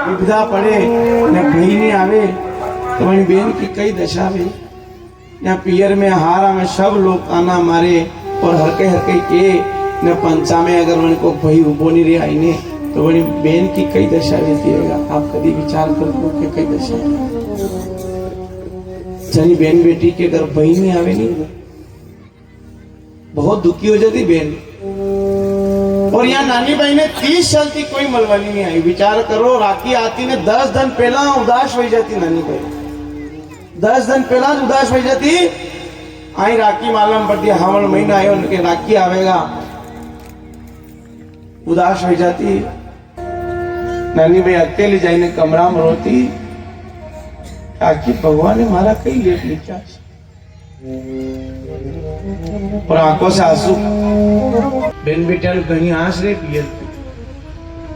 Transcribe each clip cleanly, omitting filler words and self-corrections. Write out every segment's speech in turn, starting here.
विपदा पड़े न भाई नहीं आवे तो मेरी बहन की कई दशा हुई। यहाँ पियर में हारा में सब लोग आना मारे और हरके हरके के न पंचा में अगर उनको भाई उबो नहीं रही आई ने तो मेरी बहन की कई दशा रहती होगा। आप कभी विचार कर लो कि कई दशा जनी बहन बेटी के अगर भाई नहीं आवे नहीं बहुत दुखी हो जाती बहन। और यहाँ नानी भाई ने 30 साल की कोई मलवानी नहीं आई। विचार करो राखी आती ने 10 दिन पहला उदास हो जाती नानी भाई 10 दिन पहला उदास हो जाती। आई राखी मालूम पड़ती हावण महीना आयो उनके राखी आवेगा उदास हो जाती। नानी भाई अकेली जाइने कमरा में रोती राखी भगवान ने मारा कई लेट लिखा और आंखों से आंसू। बेन बेटा घनी आंस रे पियर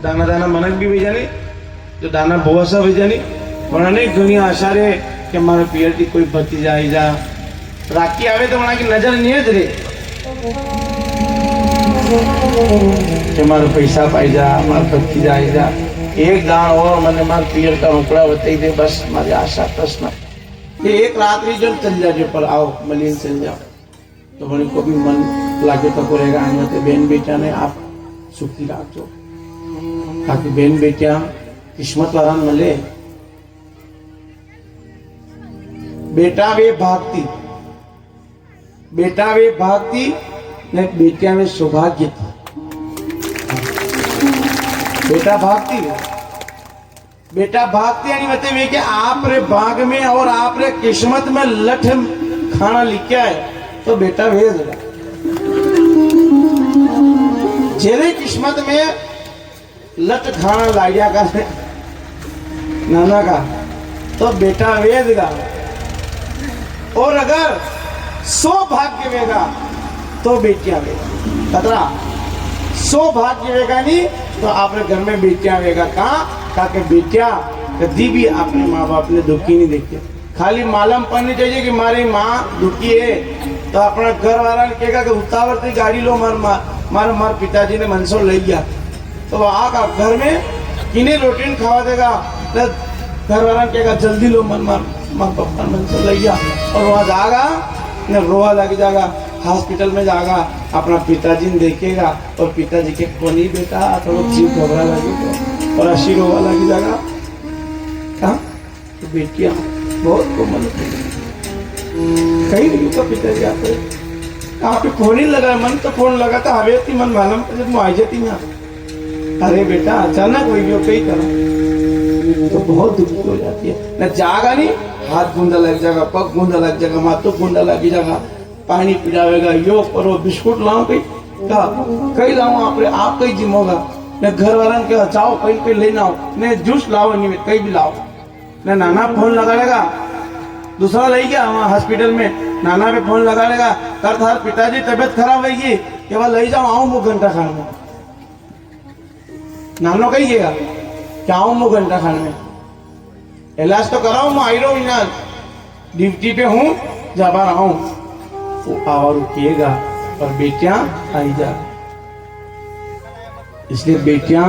दाना दाना मनक भी भेजा नहीं जो दाना भोसा भेजा नहीं वरना नहीं घनी आशा रे कि हमारे पियर की कोई भतीजा आई जा राखी आवे तो वरना की नजर नहीं है रे कि हमारा पैसा पाई जा हमारा भतीजा आई जा एक दान और मैंने मार पियर का उकड़ा बताई दे बस हमारी आशा प्रश्न ये एक रात्रि जो चल जाए पर आओ मलिन चल जाओ तो बड़ी को भी मन लागे तो करेगा आने बहन बेटा ने आप सुखी रखो ताकि बहन बेटिया किस्मत वाला मिले। बेटा वे भागती ने बेटिया में सौभाग्य थी। बेटा भागती यानी बताइए कि आप रे भाग में और आप रे किस्मत में लठ खाना लिखा है तो बेटा भेज देगा। जेरे किस्मत में लठ खाना लाइया का नाना का तो बेटा भेज देगा। और अगर सौभाग्य वेगा तो बेटियां वेगा कतरा सौभाग्य वेगा नहीं तो आपने घर में बेटियां वेगा कहाँ ताकि बेटिया कभी भी अपने माँ बाप ने दुखी नहीं देखते। खाली मालूम पड़नी चाहिए कि हमारी माँ दुखी है तो अपना घर वाला ने कहेगा कि उतावल से गाड़ी लो मार पिताजी ने मनसो ले गया तो वो आगा घर में किन्हें रोटी खावा देगा घर वाला ने कहेगा जल्दी लो मार पापा मनसो ले गया और वहाँ जाएगा न रोआ लग जाएगा हॉस्पिटल में जाएगा अपना पिताजी ने देखेगा और पिताजी के कोनी बेटा तो जीव घबरा लगेगा और अशी रोवा लगी जाएगा। हाँ तो बेटियां बहुत कोमल कहीं नहीं तो पिताजी आते कहाँ पे फोन ही लगा मन तो फोन लगा था हवे थी मन मालूम जब मुआई जाती ना अरे बेटा अचानक वही हो कहीं करो तो बहुत दुख हो जाती है न जागा नहीं हाथ गूंदा लग जाएगा पग गूंदा लग जाएगा माथो गूंदा लग जाएगा पानी पिलावेगा यो करो बिस्कुट लाओ कहीं लाओ आप कहीं जिमोगा न घर वाला ने कहा जाओ कहीं लेना हो न जूस लाओ नहीं कहीं भी लाओ न नाना फोन लगा लेगा दूसरा ले गया वहाँ हॉस्पिटल में नाना पे फोन लगा लेगा कर था पिताजी तबीयत खराब होगी कि वह ले जाओ आऊँ 2 घंटा खाने में नानो कही गएगा क्या आऊँ 2 घंटा खाने में इलाज तो कराओ मैं आई रहा हूँ ड्यूटी पे हूँ जब आऊँ वो आवाज रुकिएगा और बेटियां आई जा। इसलिए बेटियां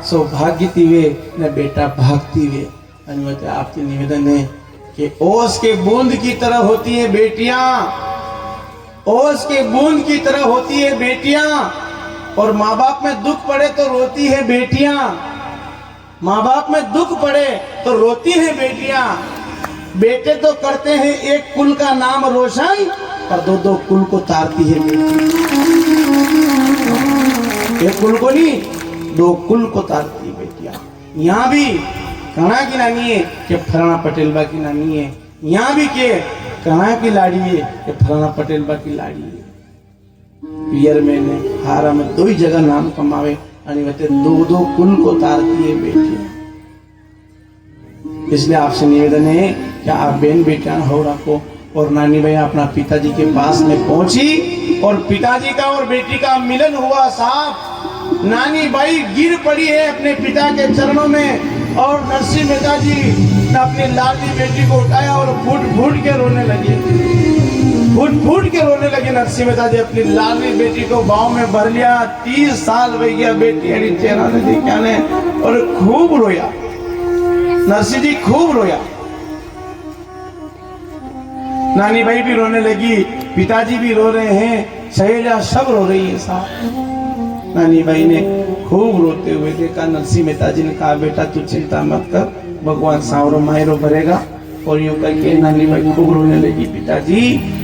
सौभाग्यती वे न बेटा भागती वे। आपसे निवेदन है कि ओस के बूंद की तरह होती है बेटियां ओस के बूंद की तरह होती है बेटियां और माँ बाप में दुख पड़े तो रोती है बेटियां माँ बाप में दुख पड़े तो रोती है बेटियां। बेटे तो करते हैं एक कुल का नाम रोशन पर 2 कुल को तारती है बेटी। एक कुल को नहीं 2 कुल को तारती है बेटियां। यहाँ भी कणा की नानी है कि फलाना पटेलबा की नानी है यहाँ भी के कणा की लाड़ी है कि फलाना पटेलबा की लाड़ी है। पियर में ने हारा में 2 ही जगह नाम कमावे आणि वते 2 कुल को तारती है बेटियां। इसलिए आपसे निवेदन है कि आप बहन बेटियां हो रखो। और नानी भैया अपना पिताजी के पास में पहुंची और पिताजी का और बेटी का मिलन हुआ साहब। नानी भाई गिर पड़ी है अपने पिता के चरणों में और नरसिंह मेहता जी ने अपनी लाडली बेटी को उठाया और फूट फूट के रोने लगे फूट फूट के रोने लगे नरसिंह मेहता जी। अपनी लाडली बेटी को बाहों में भर लिया। 30 साल हो गया बेटी अड़ी चेहरा ने देखा ने और खूब रोया। नरसिंह जी खूब रोया। नानी भाई भी रोने लगी, पिताजी भी रो रहे हैं, सहेलियां सब रो रही है साहब। नानी भाई ने खूब रोते हुए देखा। नरसिंह मेहता जी ने कहा बेटा तू चिंता मत कर, भगवान सांवरो मायरो भरेगा। और यूं करके नानी भाई खूब रोने लगी। पिताजी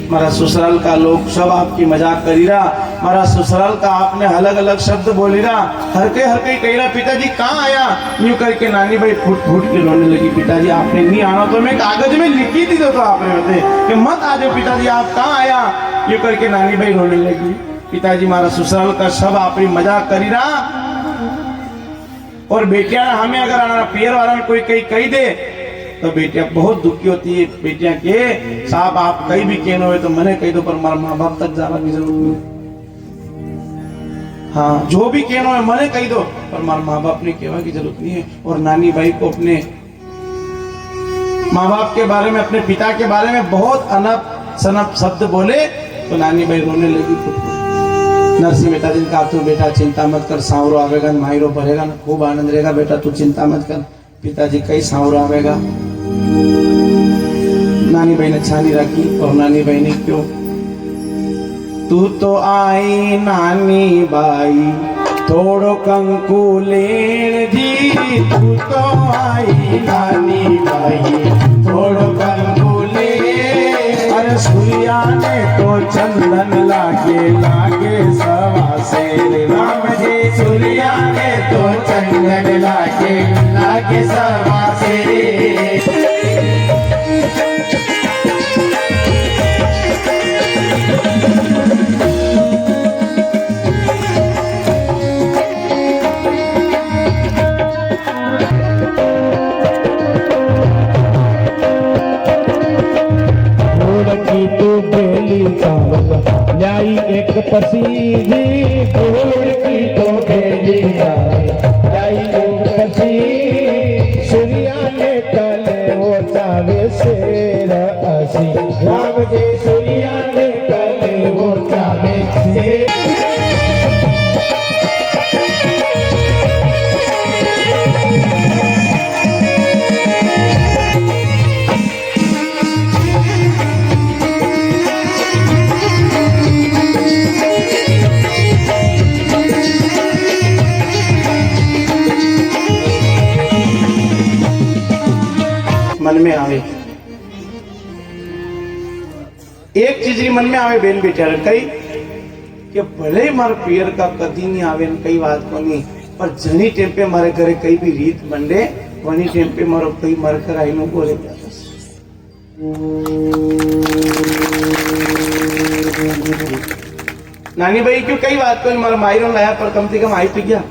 मारा ससुराल का लोग सब आपकी मजाक करी रहा, मारा ससुराल का आपने अलग अलग शब्द बोली रहा, हर कई कही रहा पिताजी कहाँ आया। यूं करके नानी भाई फूट फूट के रोने लगी। पिताजी आपने नहीं आना तो मैं कागज में लिखी थी तो आपने होते कि मत आ जाओ पिताजी आप कहाँ आया। यूं करके नानी भाई रोने लगी। पिताजी मारा ससुराल का सब आपकी मजाक करी रहा और बेटिया हमें अगर आना पियर वाला कोई कही दे तो बेटियां बहुत दुखी होती है। बेटियां के साहब आप कहीं भी कहना हो तो मैंने कही दो पर हमारे माँ बाप तक जाना की जरूरत नहीं। हाँ जो भी कहना है मैंने कही दो पर हमारे माँ बाप ने कहने की जरूरत नहीं है। और नानी भाई को अपने माँ बाप के बारे में अपने पिता के बारे में बहुत अनप सनप शब्द बोले तो नानी भाई रोने लगी। नरसिंह मेहता जी ने कहा तू बेटा चिंता मत कर, सांवरो आवेगा मायरो भरेगा ना, खूब आनंद रहेगा बेटा तू चिंता मत कर। पिताजी कई सांवरो आवेगा। नानी भाई ने छानी रखी और नानी भाई ने क्यों तू तो आई नानी बाई थोड़ो कंकु लेन जी, तू तो आई नानी बाई थोड़ो कंकु ले। अरे सूर्या ने तो चंदन लागे सवा से राम जी, सूर्या ने तो चंदन लागे सवा से। लाई एक पसीजी गोड़ की तो भेली लाई एक पसी। सूर्या ने कल वो चावे शेर असी, राम जी सूर्या ने कल वो चावे शेर। मन में आवे एक चीज मन में आवे बेन बेटा कई कि भले मारे पियर का कदी नहीं आवे कई बात को नहीं पर जनी टेम पे मारे घरे कई भी रीत मंडे वनी टेम पे मारो कई मर कर आई नो बोले नानी भाई क्यों कई बात को मारे मायरो लाया पर कम से कम आई तो गया।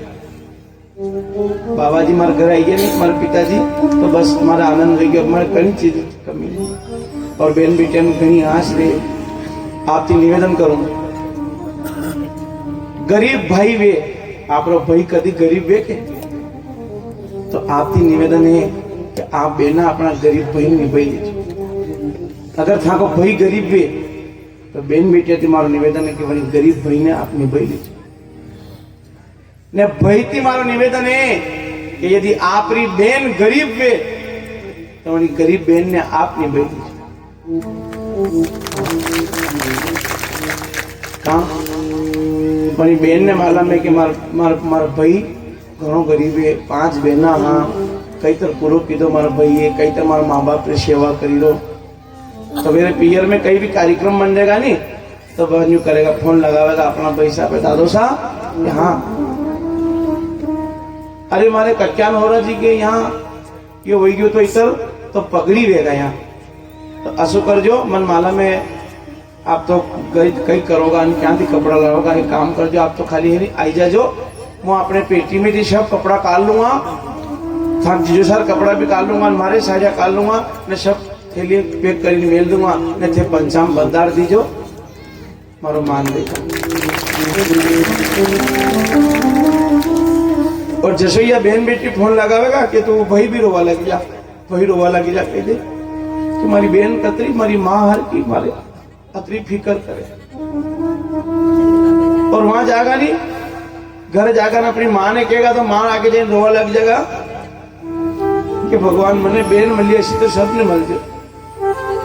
बाबा जी मारे घर आई नहीं हमारे पिताजी तो बस हमारा आनंद रह गया। हमारे कई चीज कमी और बहन बेटिया में कहीं आस दे आपसे निवेदन करूं गरीब भाई वे आप भाई कभी गरीब वे के तो आपकी निवेदन है कि आप बेना अपना गरीब भाई निभाई लीजिए। अगर था को भाई गरीब वे तो बहन बेटिया तुम्हारा निवेदन है कि वही गरीब भाई ने आप निभाई लीजिए। ने भाई तुम्हारा निवेदन है कि यदि आपरी बहन गरीब वे तो वही गरीब बहन ने आप निभाई लीजिए। मारी बहन ने मालूम है कि मार भाई घणो गरीब है 5 बहना हाँ कई तर पूरो कीधो मारा भाई है कई तर मारा माँ बाप रे सेवा करी रो। तो मेरे पियर में कई भी कार्यक्रम बन जाएगा नहीं तो वह करेगा फोन लगावेगा अपना पैसा पे दादो सा यहाँ अरे मारे कट्यान हो रहा जी के यहाँ ये वही गयो तो इतर तो पगड़ी रहेगा यहाँ तो असो कर जो मन माला में आप तो कई करोगा क्या थी कपड़ा लाओगा एक काम कर जो आप तो खाली है नहीं आई जा जो मैं अपने पेटी में थी सब कपड़ा काल लूंगा सब जीजो सर कपड़ा भी काल लूंगा मारे साजा काल लूंगा ने सब थैली पैक कर मेल दूंगा ने थे पंचाम बंदार दीजो मारो मान देगा। और जसोईया बहन बेटी फोन लगावेगा कि तू वही भी रोवा लगी जा वही रोवा लगी जा कह दे तुम्हारी बहन कतरी मारी माँ हर की मारे अतरी फिकर करे और वहां जागा नहीं, घर जाकर अपनी माँ ने कहेगा तो माँ आगे जाए रोवा लग जाएगा कि भगवान मने बेन मली ऐसी तो सबने मल जाए,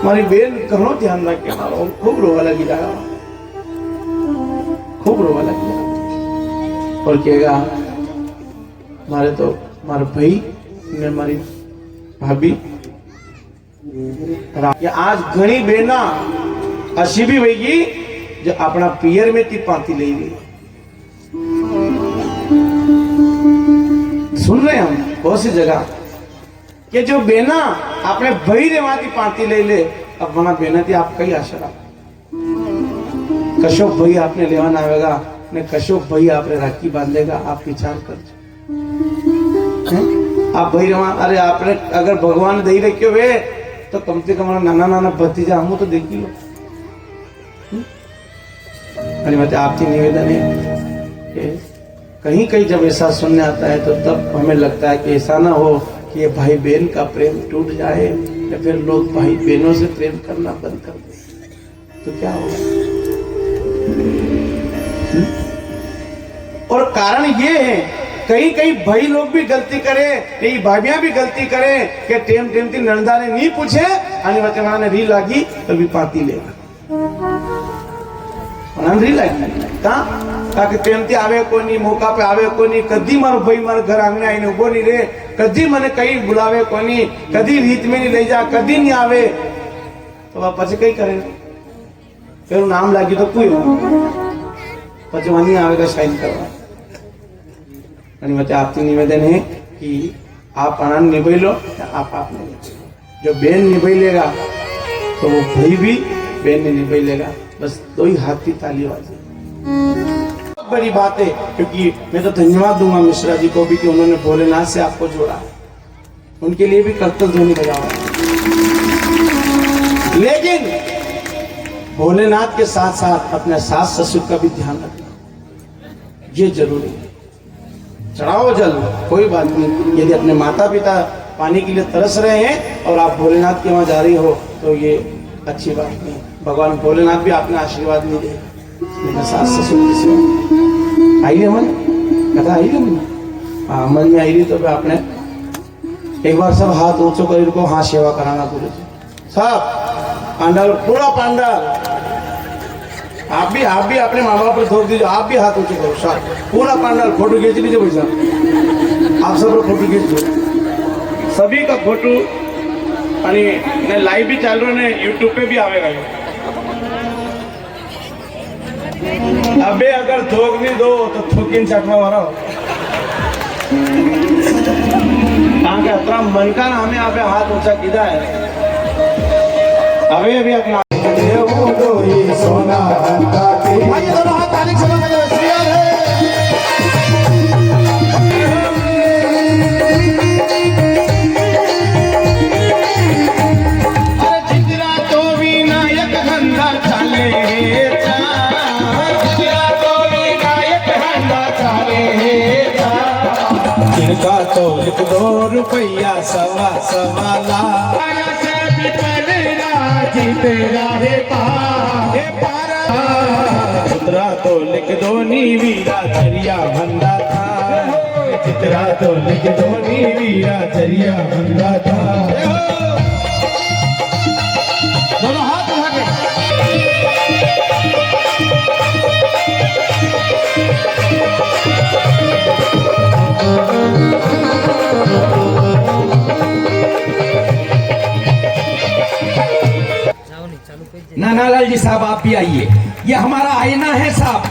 मारी बेन घणो ध्यान रख के मारो, खूब रोवा लगी जाएगा, खूब रोवा लगी जाएगा और कहेगा मारे तो मारे भाई ने मारी भाभी आज घनी बेना अशी भी होगी जो अपना पियर में ती पाती ले ली। सुन रहे हम बहुत सी जगह कि जो बेना अपने भाई ने वहां की पाती ले ले, अब वहां बेना थी आप कई आशरा कशोक भाई आपने लेवन आवेगा ने कशोक भाई आपने राखी बांधेगा, आप विचार कर आप भाई रवा अरे आपने अगर भगवान दही रखियो वे तो कम से कम नाना नाना भतीजा हम तो देखी लो। आपकी निवेदन है कि कहीं कहीं जब ऐसा सुनने आता है तो तब हमें लगता है कि ऐसा ना हो कि ये भाई बहन का प्रेम टूट जाए या फिर लोग भाई बहनों से प्रेम करना बंद कर दे तो क्या होगा। और कारण ये है कहीं कहीं भाई लोग भी गलती करे, कई भाभियां भी गलती करे कि टेम टेम थी नंदा ने नहीं पूछे आणि वचना ने री लागी तो भी पाती लेगा री लागी ताकि टेम थी आवे कोई नहीं, मौका पे आवे कोई नहीं, कदी मारो भाई मारे घर आंगणे आईने उभो नहीं रे, कदी मने कहीं बुलावे कोई नहीं, कदी रीत में नहीं ले जा, कदी नहीं आवे तो वह पछे कई करे फिर नाम लागी तो कोई पछे वहां नहीं आवेगा साइन करवा। आपकी निवेदन है कि आप आनंद निभाई लो या आप जो बेन निभाई लेगा तो वो भाई भी बेन ने निभाई लेगा, बस दो ही हाथ की ताली बाजी। बहुत बड़ी बात है क्योंकि मैं तो धन्यवाद दूंगा मिश्रा जी को भी कि उन्होंने भोलेनाथ से आपको जोड़ा, उनके लिए भी कर्तव्य ध्वनि बजावा। लेकिन भोलेनाथ के साथ साथ अपने सास ससुर का भी ध्यान रखना ये जरूरी है। चढ़ाओ जल कोई बात नहीं, यदि अपने माता पिता पानी के लिए तरस रहे हैं और आप भोलेनाथ के वहां जा रही हो तो ये अच्छी बात नहीं। भगवान भोलेनाथ भी आपने आशीर्वाद नहीं देगा। सास ससुर किसी आई है मन कथा आई है मन, हाँ मन में आई रही तो आपने एक बार सब हाथ ऊंचो कर को हाँ सेवा कराना गुरु जी सब पांडाल पूरा पांडाल आप भी अपने माँ बाप पर थोप दीजिए, आप भी हाथ ऊंचे करो साथ पूरा पांडाल फोटो खींच लीजिए भाई साहब, आप सब फोटो खींच लो सभी का फोटो ने लाइव भी चाल रहा ने यूट्यूब पे भी आवेगा। अबे अगर थोक नहीं दो तो थोकिन चटवा वाला के अतरा मन का ना हमें अबे हाथ ऊंचा किया है अबे अभी अपना सोना दोनों हाथ ताली से का तो एक 2 रुपया सवा सवा लाख चित्रा तो लिख दो नी वीरा चरिया बंदा था, चित्रा तो लिख दो नी वीरा चरिया बंदा था। दोनों हाथ उठा के नानालाल जी साहब आप भी आइए, ये हमारा आईना है साहब।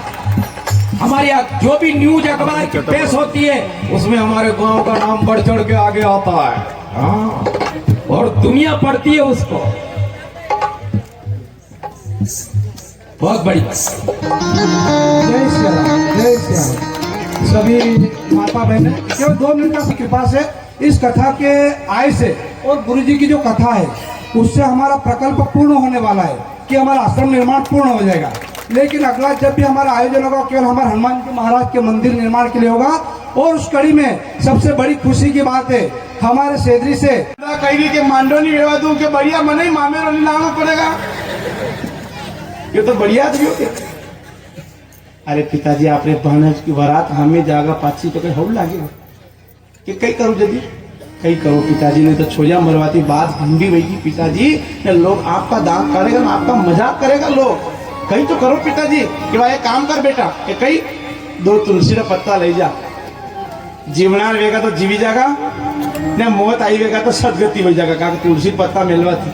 हमारे जो भी न्यूज अखबार की पेश होती है उसमें हमारे गांव का नाम बढ़ चढ़ के आगे आता है, हाँ, और दुनिया पढ़ती है उसको। बहुत बड़ी जय श्री राम, जय श्री राम। सभी माता बहने केवल 2 मिनट की कृपा से इस कथा के आय से और गुरु जी की जो कथा है उससे हमारा प्रकल्प पूर्ण होने वाला है कि हमारा आश्रम निर्माण पूर्ण हो जाएगा। लेकिन अगला जब भी हमारा आयोजन होगा केवल हमारे हनुमान जी महाराज के मंदिर निर्माण के लिए होगा। और उस कड़ी में सबसे बड़ी खुशी की बात है हमारे सेदरी से कही के मांडोनी व्यवा दूं के बढ़िया मने मामे रोनी लाना पड़ेगा ये तो बढ़िया आदमी होते। अरे पिताजी आपने भानज की बारात हमें जागा पाची तो कहीं हव लागेगा कि कई करो जल्दी कई करो पिताजी ने तो छोजा मरवाती बात भंडी वही पिताजी ने लोग आपका दांत काटेगा ना आपका मजाक करेगा लोग कहीं तो करो पिताजी कि भाई काम कर बेटा कि कई 2 तुलसी का पत्ता ले जा जीवनार वेगा तो जीवी जागा ने मौत आई वेगा तो सदगति हो जाएगा का तुलसी पत्ता मिलवा थी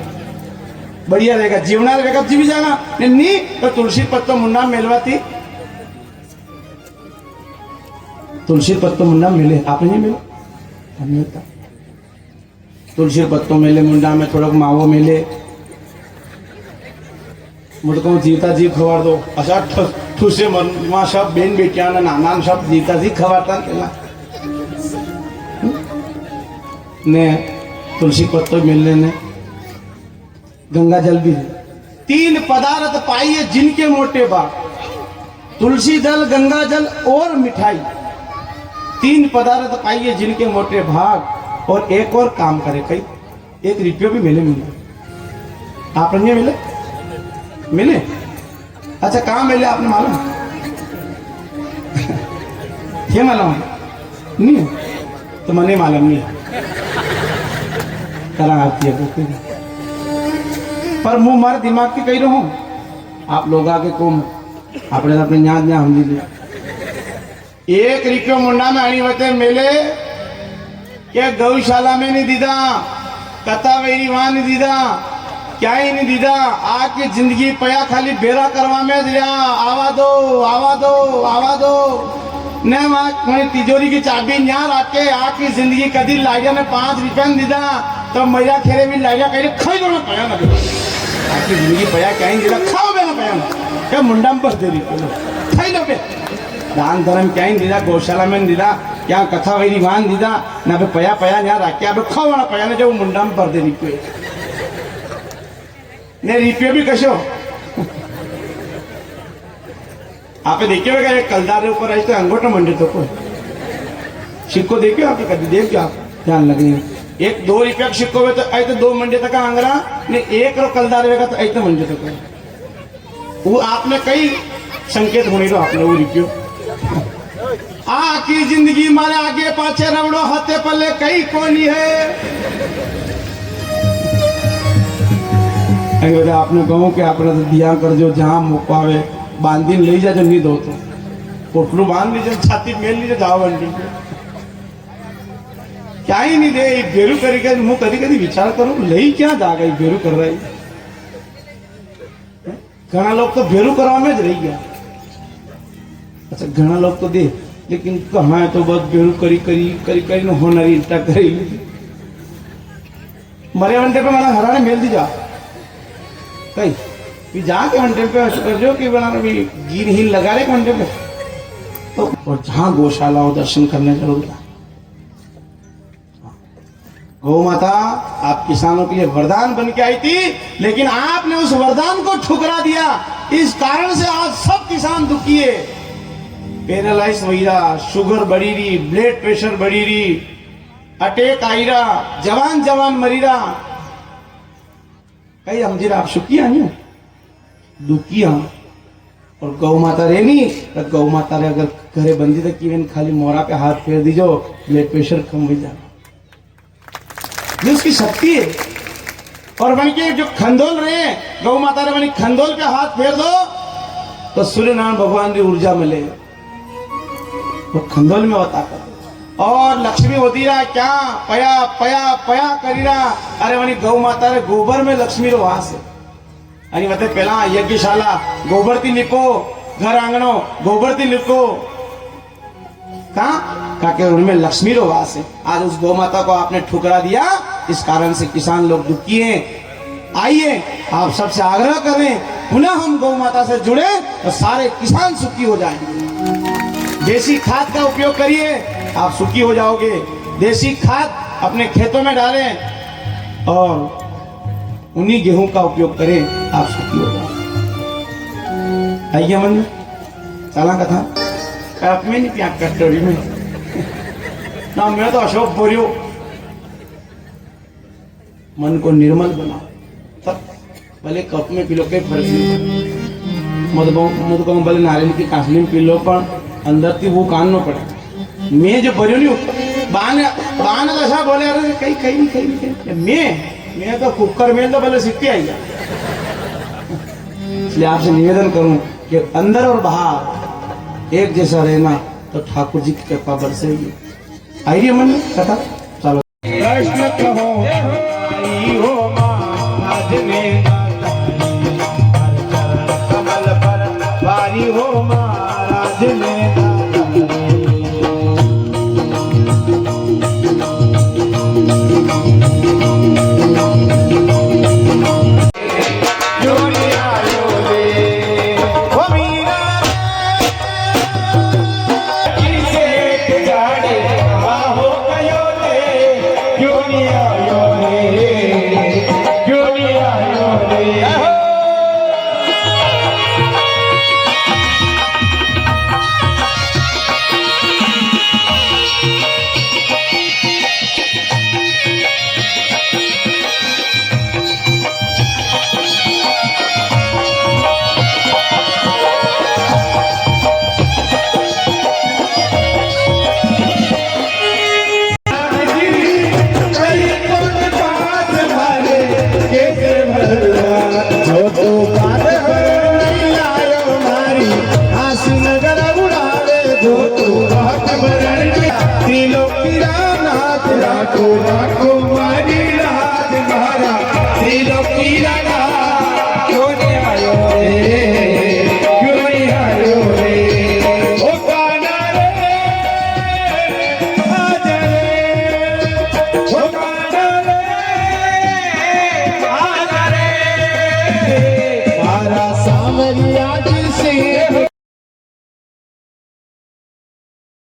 बढ़िया रहेगा जीवनार वेगा जीवी जागा ने नी तो तुलसी पत्ता मुन्ना मिलवा थी तुलसी पत्तों मुंडा मिले आपने नहीं मिले हमने होता तुलसी पत्तों मिले मुंडा में थोड़ा मावो मिले मुझको जीता जी खबर दो अच्छा ठूसे माँ सब बेन बेटिया ना नाना सब जीता जी खबरता ने तुलसी पत्तों मिलने ने गंगा जल भी 3 पदार्थ पाइए जिनके मोटे बाग तुलसी जल गंगा जल और मिठाई 3 पदार्थ पाइए जिनके मोटे भाग और एक और काम करे कई 1 रुपये भी मिले आप नहीं मिले मिले अच्छा कहाँ मिले आपने मालूम क्या मालूम नहीं है तो मने मालूम नहीं करा आती है पर मुंह मारे दिमाग की कही रहूं आप लोग आगे को आपने अपने याद में हम लीजिए 1 रुपये मुंडा में आनी होते मिले क्या गौशाला में नहीं दीदा कथा वेरी वहां नहीं दीदा क्या ही नहीं दीदा आके जिंदगी पया खाली बेरा करवा में दिया आवा दो आवा दो आवा दो ने वहां तिजोरी की चाबी यहाँ रखे आके जिंदगी कदी लाइया ने 5 रुपया दीदा तो मैया खेरे भी लाइया कहीं खाई दो ना पया ना आके जिंदगी पया क्या ही दीदा खाओ बे ना पया ना क्या मुंडा में बस दे रही खाई दो बे दान धर्म क्या ही दीदा गौशाला में दीदा क्या कथा वही वाहन दीदा ना पे पया पया यहाँ रखे अब खाओ ना पया ना जो मुंडा में भर दे रही ने रुपये भी कशो आप देखिए एक कलदार ऊपर ऐसे अंगोटा मंडे तो कोई सिक्को देखियो आप कभी देखियो आप ध्यान लगे 1-2 रुपया का सिक्को में तो ऐसे 2 मंडे तक आंगरा ने 1 रो कलदार वेगा तो ऐसे मंडे तक वो आपने कई संकेत होने दो आपने वो रुपयो आकी जिंदगी मारे आगे पाछे रवड़ो हाथे पल्ले कई कोनी है आपने कहूँ कि आपने तो दिया कर जो जहाँ मुकावे बांधी ले जा जो नहीं दो तो पोटलू बांध लीजिए छाती मेल लीजिए जाओ बंडी क्या ही नहीं दे बेरू करी मुँह कभी कभी विचार करो लई क्या जा गई बेरू कर रही घना लोग तो बेरू करवा में रही गया अच्छा घना लोग तो दे लेकिन कहाँ तो बहुत बेरू करी करी करी करी न होना इल्टा करी मरे घंटे पे मैंने हराने मेल दी जा कहीं जाके घंटे पे कर जो कि बना भी गिर ही लगा रहे घंटे पे तो और जहाँ गौशाला हो दर्शन करने जरूर था गौ माता आप किसानों के लिए वरदान बन के आई थी लेकिन आपने उस वरदान को ठुकरा दिया इस कारण से आज सब किसान दुखी है पैरालाइज वही रहा शुगर बढ़ी रही ब्लड प्रेशर बढ़ी रही अटैक आई रहा जवान जवान मरी रहा कई समझे आप सुखिया नहीं दुखिया और गौ माता रे नहीं तो गौ माता रे अगर घरे बंदी तक की खाली मोरा पे हाथ फेर दीजो ब्लड प्रेशर कम हो जाए ये उसकी शक्ति है और बन के जो खंडोल रहे गौ माता रे बनी खंडोल पे हाथ फेर दो तो सूर्य नारायण भगवान की ऊर्जा मिले वो खंडोल में होता कर और लक्ष्मी होती रहा क्या पया पया पया करी रहा अरे वनी गौ माता रे गोबर में लक्ष्मी रो वास है अरे बता पहला यज्ञशाला गोबर थी लिपो घर आंगनो गोबर थी लिपो कहा उनमें लक्ष्मी रो वास है आज उस गौ माता को आपने ठुकरा दिया इस कारण से किसान लोग दुखी हैं आइए आप सबसे आग्रह करें पुनः हम गौ माता से जुड़े तो सारे किसान सुखी हो जाएंगे देसी खाद का उपयोग करिए आप सुखी हो जाओगे देसी खाद अपने खेतों में डालें और उन्हीं गेहूं का उपयोग करें आप सुखी हो जाओगे आइए मन में चला कथा कप में नहीं पिया कटोरी में ना मैं तो अशोक बोरियो मन को निर्मल बनाओ तब भले कप में पी लो कोई फर्क नहीं मुझको भले नारियल की कासली में पी लो पण अंदर थी वो कान न पड़े मैं जो भर्यो नहीं बान ऐसा बोले अरे कहीं नहीं मैं तो कुकर में तो भले सीटी आई जा। इसलिए आपसे निवेदन करूं कि अंदर और बाहर एक जैसा रहना तो ठाकुर जी की कृपा बरसेगी। आइए मन में कथा चलो। कृष्ण कहो आई हो महाराज में कमल पर वारी हो महाराज में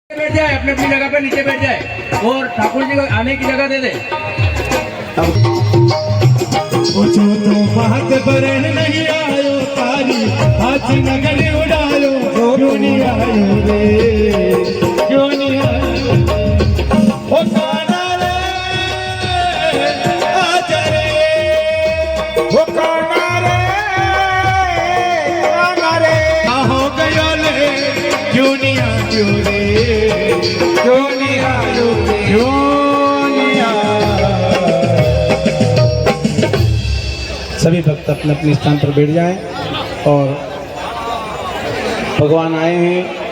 बैठ जाए, अपनी अपनी जगह पे नीचे बैठ जाए और ठाकुर जी को आने की जगह दे दे। पूछो तो बात बरन नहीं आयो तारी हाथ नगल उड़ायो क्यों नहीं आयो रे क्यों नहीं आयो ओ काना रे आजा रे ओ काना रे हो गयो ले क्यों नहीं आयो रे क्यों नहीं आयो क्यों नहीं आयो। सभी भक्त अपने अपने स्थान पर बैठ जाएं और भगवान आए हैं